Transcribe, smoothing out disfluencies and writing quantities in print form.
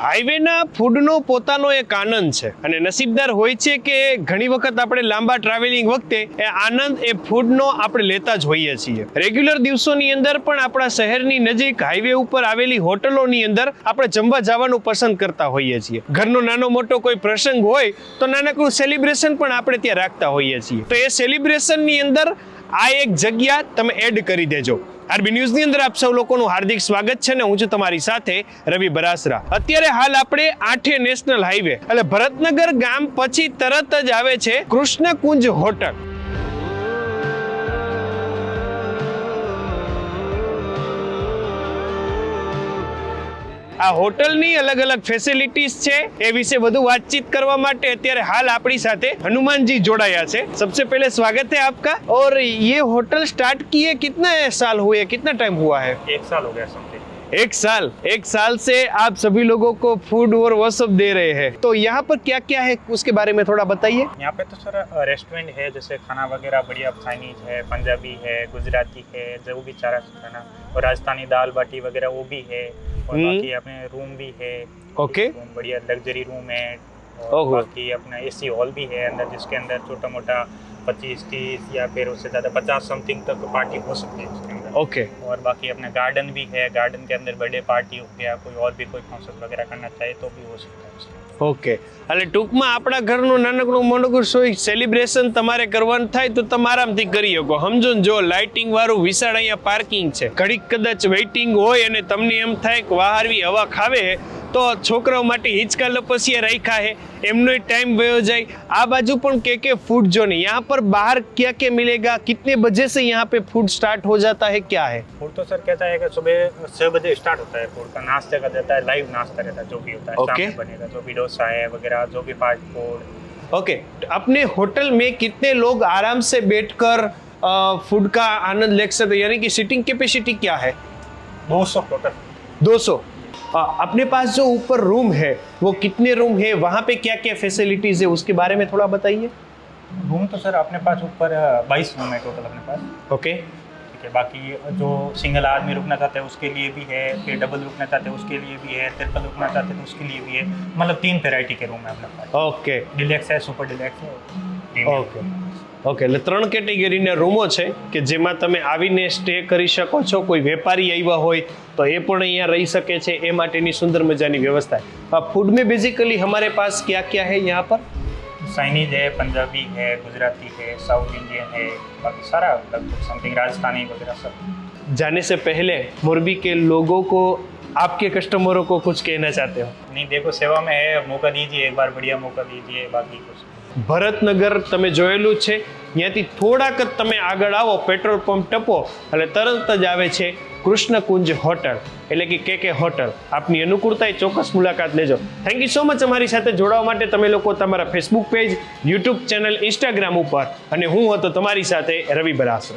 હાઈવેના ફૂડનો પોતાનો એક આનંદ છે અને નસીબદાર હોય છે કે ઘણી વખત આપણે લાંબા ટ્રાવેલિંગ વખતે એ આનંદ એ ફૂડનો આપણે લેતા જ હોઈએ છીએ. રેગ્યુલર દિવસોની અંદર પણ આપણા શહેરની નજીક હાઈવે ઉપર આવેલી હોટલોની અંદર આપણે જમવા જવાનું પસંદ કરતા હોઈએ છીએ. ઘરનો નાનો મોટો કોઈ પ્રસંગ હોય તો નાનકડું સેલિબ્રેશન પણ આપણે ત્યાં રાખતા હોઈએ છીએ. તો એ સેલિબ્રેશનની અંદર આ એક જગ્યા તમે એડ કરી દેજો. આરબી ન્યૂઝની અંદર આપ સૌ લોકોનું હાર્દિક સ્વાગત છે ને હું છું તમારી સાથે રવિ બરાસરા. અત્યારે હાલ આપણે 8 નેશનલ હાઈવે એટલે ભરતનગર ગામ પછી તરત જ આવે છે કૃષ્ણકુંજ હોટલ. આ હોટલની અલગ અલગ ફેસિલિટીઝ છે એ વિશે વધુ વાતચીત કરવા માટે અત્યારે હાલ આપણી સાથે हनुमानजी जोड़ाया છે. सबसे पहले स्वागत है आपका. और ये होटल स्टार्ट किए कितने साल हुए, कितना टाइम हुआ है? 1 साल हो गया समथिंग. एक साल से आप सभी लोगों को फूड और वो सब दे रहे हैं. तो यहाँ पर क्या क्या है उसके बारे में थोड़ा बताइए. यहाँ पे तो सर रेस्टोरेंट है, जैसे खाना वगैरह बढ़िया चाइनीज है, पंजाबी है, गुजराती है, जो भी चारा खाना, और राजस्थानी दाल बाटी वगैरह वो भी है. और बाकी अपने रूम भी है. ओके. बढ़िया लग्जरी रूम है. और ओहो. बाकी अपना एसी हॉल भी है अंदर, जिसके अंदर छोटा मोटा 25-30 या फिर उससे ज़्यादा 50 समथिंग तक पार्टी हो सकती है उसके अंदर. ओके. और बाकी अपना गार्डन भी है. गार्डन के अंदर बर्थडे पार्टी हो गया, कोई और भी कोई फंक्शन वगैरह करना चाहे तो भी हो सकता है उसके. ઓકે. એટલે ટૂંકમાં આપણા ઘરનું નાનકડું મોટું કોઈ સેલિબ્રેશન તમારે કરવાનું થાય તો તમે આરામથી કરી શકો. સમજો ને, જો લાઇટિંગ વાળું વિશાળ અહીંયા પાર્કિંગ છે, ઘડીક કદાચ વેઇટિંગ હોય અને તમને એમ થાય કે બહારવી હવા ખાવે તો છોકરાઓ માટે હિંચકા લપસિયા રાખ્યા है, એમનો टाइम वयो जाए. आ बाजू पण के फूड जो नहीं, यहाँ पर बाहर क्या क्या मिलेगा, कितने बजे से यहाँ पे फूड स्टार्ट हो जाता है, क्या है? फूड तो सर कहता है कि सुबह 6 बजे स्टार्ट होता है. फूड का नाश्ते का देता है, लाइव नाश्ता रहता है, जो भी होता है Okay. शाम में बनेगा, जो भी डोसा है वगैरह, जो भी फास्ट फूड. ओके. अपने होटल में कितने लोग आराम से बैठकर फूड का आनंद ले सकते, यानी कि सीटिंग कैपेसिटी क्या है? 200 टोटल. 200. अपने पास जो ऊपर रूम है वो कितने रूम है, वहाँ पे क्या क्या फैसिलिटीज है, उसके बारे में थोड़ा बताइए. रूम तो सर अपने पास ऊपर 22 रूम है टोटल अपने पास. ओके. ठीक है. बाकी जो सिंगल आदमी रुकना चाहते हैं उसके लिए भी है, फिर डबल रुकना चाहते हैं उसके लिए भी है, ट्रिपल रुकना चाहते हैं तो उसके लिए भी है. मतलब 3 वैरायटी के रूम है अपने पास. ओके. डिलेक्स है, सुपर डिलेक्स है, प्रीमियम. ઓકે. ઓકે, એટલે 3 કેટેગરીના રૂમો છે કે જેમાં તમે આવીને સ્ટે કરી શકો છો. કોઈ વેપારી આવ્યા હોય તો એ પણ અહીંયા રહી શકે છે, એ માટેની સુંદર મજાની વ્યવસ્થા है. फूड में बेसिकली हमारे पास क्या क्या है यहाँ पर? चाइनीज है, पंजाबी है, गुजराती है, साउथ इंडियन है, बाकी सारा लगभग समथिंग राजस्थानी वगैरह सब. जाने से पहले मोरबी के लोगों को, आपके कस्टमरों को कुछ कहना चाहते हो? नहीं, देखो सेवा में है, मौका दीजिए एक बार, बढ़िया मौका दीजिए. बाकी कुछ ભરતનગર તમે જોયેલું છે, ત્યાંથી થોડાક જ તમે આગળ આવો, પેટ્રોલ પંપ ટપો એટલે તરત જ આવે છે કૃષ્ણકુંજ હોટલ, એટલે કે કે હોટલ. આપની અનુકૂળતાએ ચોક્કસ મુલાકાત લેજો. થેન્ક યુ સો મચ અમારી સાથે જોડાવા માટે. તમે લોકો તમારા Facebook page, YouTube channel, Instagram ઉપર, અને હું હતો તમારી સાથે રવિ બરાસરા.